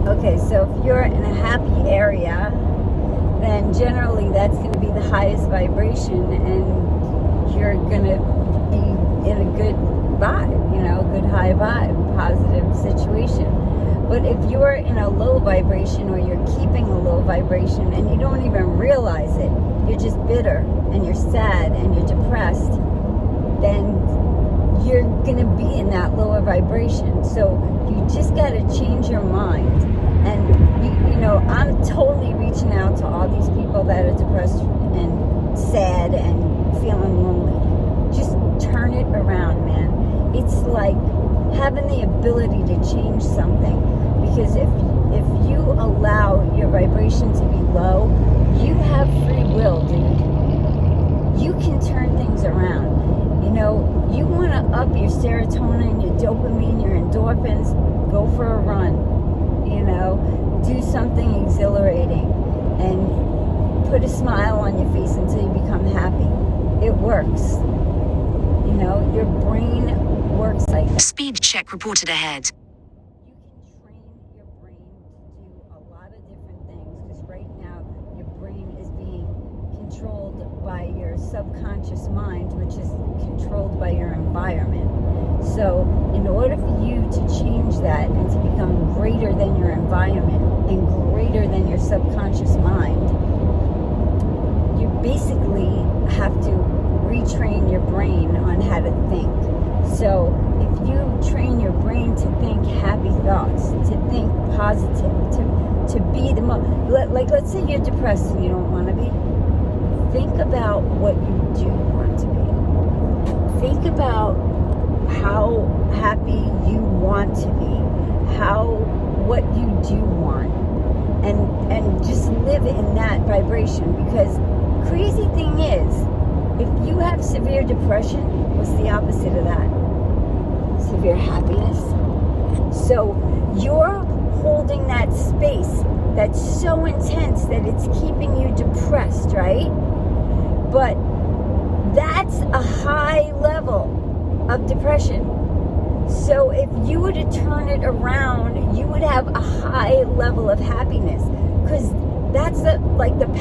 Okay, so if you're in a happy area, then generally that's going to be the highest vibration, and you're going to be in a good vibe, good high vibe, positive situation. But if you're in a low vibration, or you're keeping a low vibration and you don't even realize it, you're just bitter and you're sad and you're depressed, then you're going to be in that lower vibration. So you just got to change your mind. And I'm totally reaching out to all these people that are depressed and sad and feeling lonely. Just turn it around, man. It's like having the ability to change something. Because if you allow your vibration to be low, you have free will, dude. You can turn things around. You want to up your serotonin, your dopamine, your endorphins, go for a run. Do something exhilarating and put a smile on your face until you become happy. It works. Your brain works like that. Speed check reported ahead. You can train your brain to do a lot of different things, because right now your brain is being controlled by your subconscious mind, which is controlled by your environment. So in order for you to change that and to become greater than your environment and greater than your subconscious mind, you basically have to retrain your brain on how to think. So if you train your brain to think happy thoughts, to think positive, to be the most, like let's say you're depressed and you don't want to be, think about what you do want to be. Think about how happy you want to be, what you do want, and just live in that vibration. Because crazy thing is, if you have severe depression, what's the opposite of that? Severe happiness. So you're holding that space that's so intense that it's keeping you depressed, right? But that's a high level of depression. So if you were to turn it around, you would have a high level of happiness, because that's the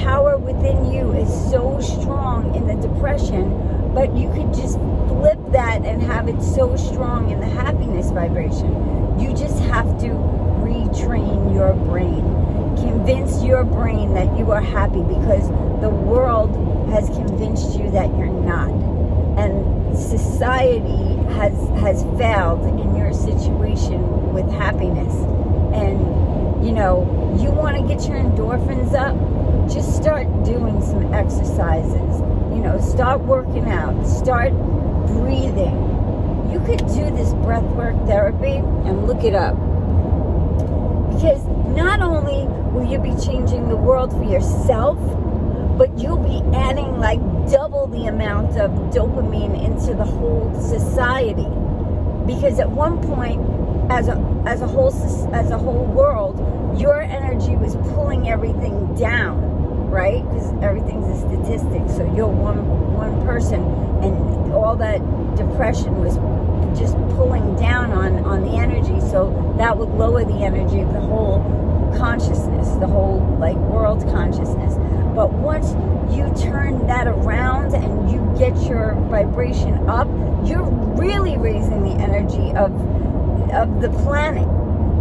power within you is so strong in the depression, but you could just flip that and have it so strong in the happiness vibration. You just have to retrain your brain. Convince your brain that you are happy, because the world has convinced you that you're not. And society has failed in your situation with happiness. And you want to get your endorphins up, just start doing some exercises. Start working out, start breathing. You could do this breathwork therapy and look it up. Because not only will you be changing the world for yourself, but you'll be adding like double the amount of dopamine into the whole society. Because at one point, as a whole world, your energy was pulling everything down, right? Because everything's a statistic. So you're one person, and all that depression was just pulling down on the energy. So that would lower the energy of the whole consciousness, the whole world consciousness. But once you turn that around and you get your vibration up, you're really raising the energy of the planet.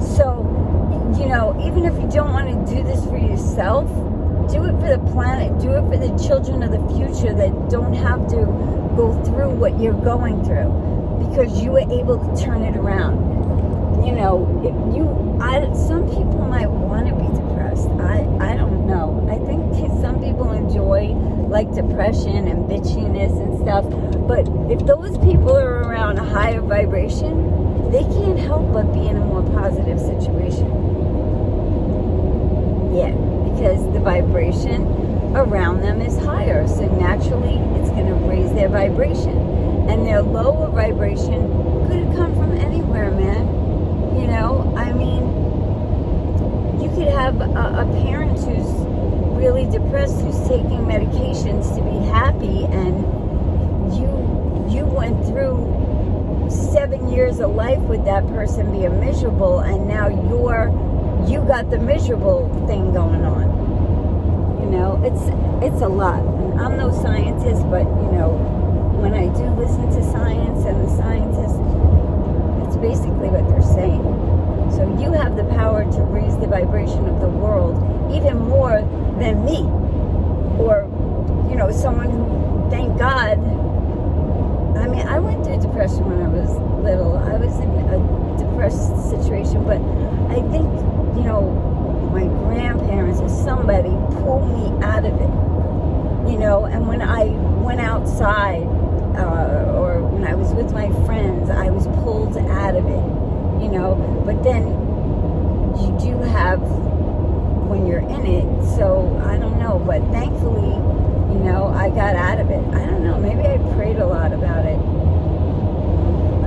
So, even if you don't want to do this for yourself, do it for the planet. Do it for the children of the future that don't have to go through what you're going through, because you were able to turn it around. Some people might want to be depressed. I don't know. I think some people enjoy depression and bitchiness and stuff. But if those people are around a higher vibration, they can't help but be in a more positive situation. Yeah, because the vibration around them is higher. So naturally, it's going to raise their vibration. And their lower vibration could come from anywhere, man. You could have a parent who's really depressed, who's taking medications to be happy, and you went through 7 years of life with that person being miserable, and now you got the miserable thing going on. You know, it's a lot. And I'm no scientist, but you know, when I do listen to science and the scientists, it's basically what they're saying. So you have the power to raise the vibration of the world even more than me, or you know, someone who, thank God. I mean, I went through depression when I was little. I was in a depressed situation, but I think, you know, my grandparents or somebody pulled me out of it, you know. And when I went outside or when I was with my friends, I was pulled out of it, you know. But then you do have when you're in it, so I don't know, but thankfully, you know, I got out of it. I don't know, maybe I prayed a lot about it.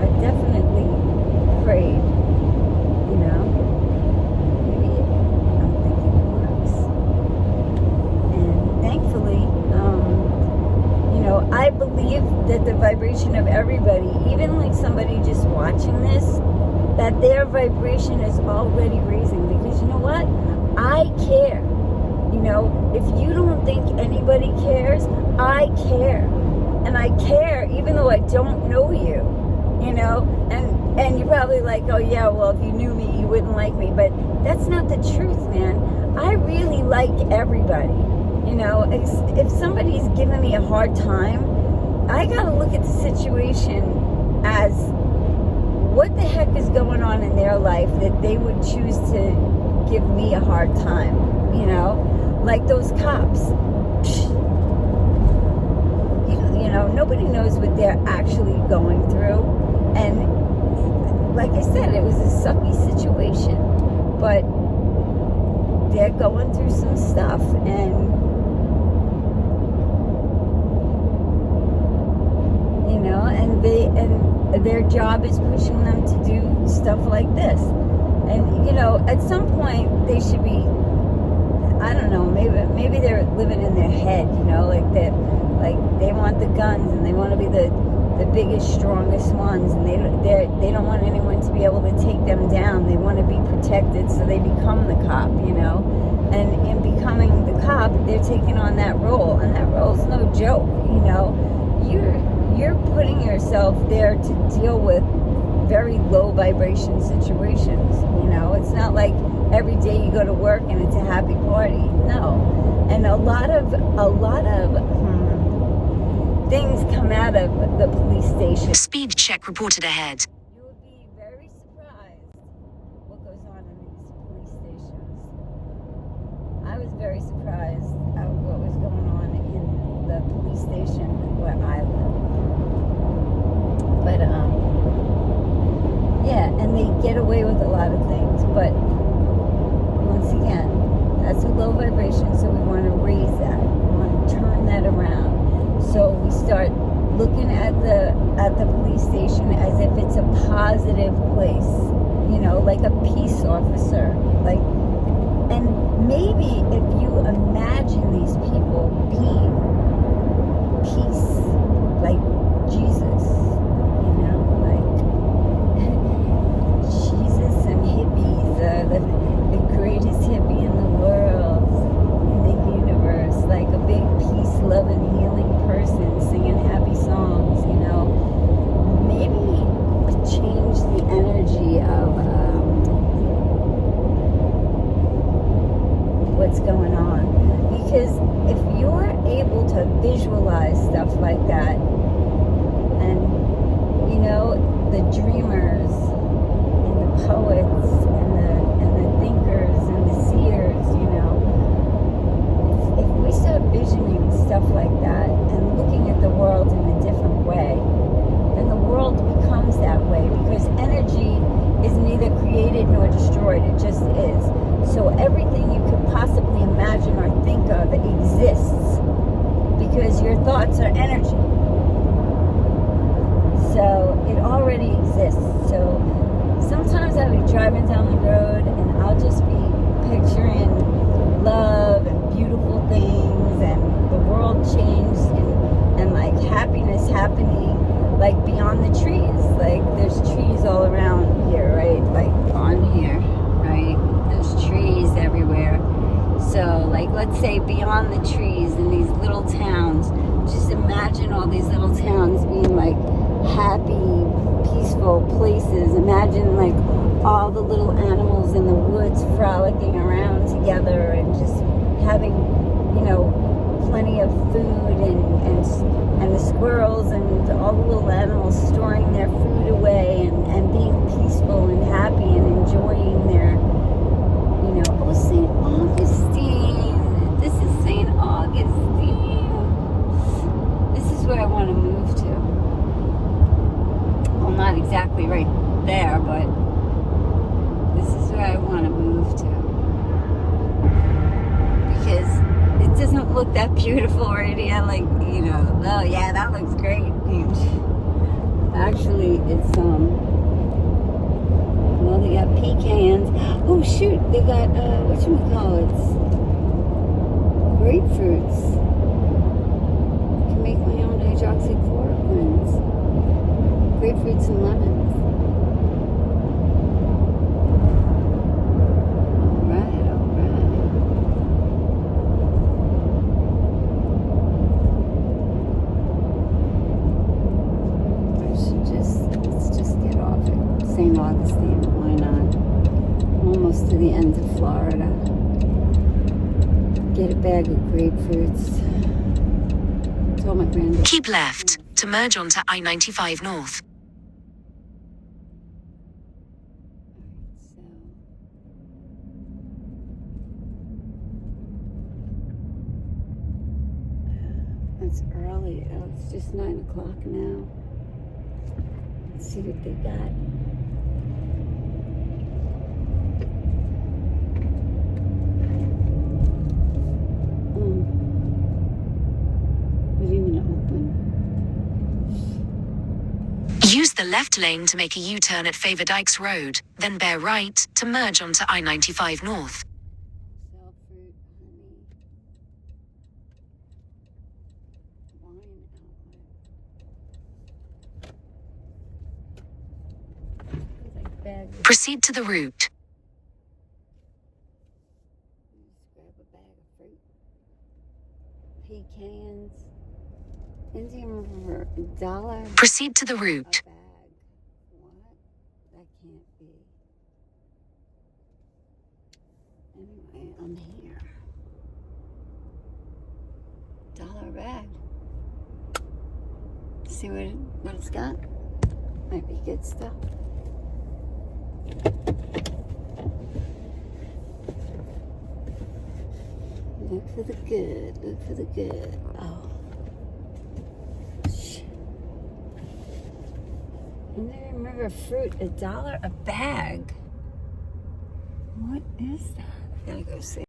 I definitely prayed, you know. Maybe I'm thinking it works. And thankfully, you know, I believe that the vibration of everybody, even like somebody just watching this, that their vibration is already raising. Because you know what? I care. You know, if you don't think anybody cares, I care. And I care even though I don't know you, you know. And you're probably like, oh yeah, well, if you knew me, you wouldn't like me. But that's not the truth, man. I really like everybody. You know, if somebody's giving me a hard time, I gotta look at the situation as what the heck is going on in their life that they would choose to give me a hard time, you know? Like those cops. You know, nobody knows what they're actually going through. And like I said, it was a sucky situation. But they're going through some stuff. And, you know, and their job is pushing them to do stuff like this. And, you know, at some point they should be, I don't know, maybe they're living in their head, you know, like they want the guns and they want to be the biggest, strongest ones, and they don't want anyone to be able to take them down. They want to be protected, so they become the cop, you know. And in becoming the cop, they're taking on that role, and that role's no joke, you know. You're putting yourself there to deal with very low vibration situations, you know. It's not like every day you go to work and it's a happy party. No. And a lot of things come out of the police station. Speed check reported ahead. You would be very surprised what goes on in these police stations. I was very surprised at what was going on in the police station where I live. But yeah, and they get away with a lot of things, but once again, that's a low vibration, so we want to raise that. We want to turn that around. So we start looking at the police station as if it's a positive place, you know, like a peace officer. Like, and maybe if you imagine these people being peace, like Jesus, you know, like Jesus and hippies, the greatest hippie in the world, in the universe, like a big peace, love, and healing person singing happy songs, you know. Maybe change the energy of what's going on. Because if you're able to visualize stuff like that, and, you know, the dreamers and the poets and the thinkers and the seers, you know, if we start visioning stuff like that and looking at the world in a different way, then the world becomes that way, because energy is neither created nor destroyed, it just is. So everything you could possibly imagine or think of exists, because your thoughts are energy. So it already exists. So sometimes I'll be driving down like, let's say, beyond the trees in these little towns. Just imagine all these little towns being like happy, peaceful places. Imagine like all the little animals in the woods frolicking around together and just having, plenty of food and the squirrels and all the little animals storing their food away and being peaceful and happy and enjoying their, oh, St. Augustine. This is St. Augustine. This is where I want to move to. Well, not exactly right there, but this is where I want to move to. Because it doesn't look that beautiful right here. Like, oh yeah, that looks great. Actually, it's, well, they got pecans. Oh shoot, they got, whatchamacallits? Grapefruits. I can make my own hydroxychloroquines. Grapefruits and lemons. St. Augustine, why not? Almost to the end of Florida. Get a bag of grapefruits. Told my granddaughter. Keep left to merge onto I-95 North. It's early. Oh, it's just 9 o'clock now. Let's see what they got. Use the left lane to make a U-turn at Faverdykes Road, then bear right to merge onto I-95 North. Sell fruit, honey, wine outlet. Proceed to the route. Grab a bag of fruit. Pecans. Indian River, $1. Proceed to the route. A bag. What? That can't be. Anyway, I'm here. $1 a bag. See what it's got? Might be good stuff. Look for the good. Look for the good. Oh. Indian River fruit, $1 a bag. What is that? I gotta go see.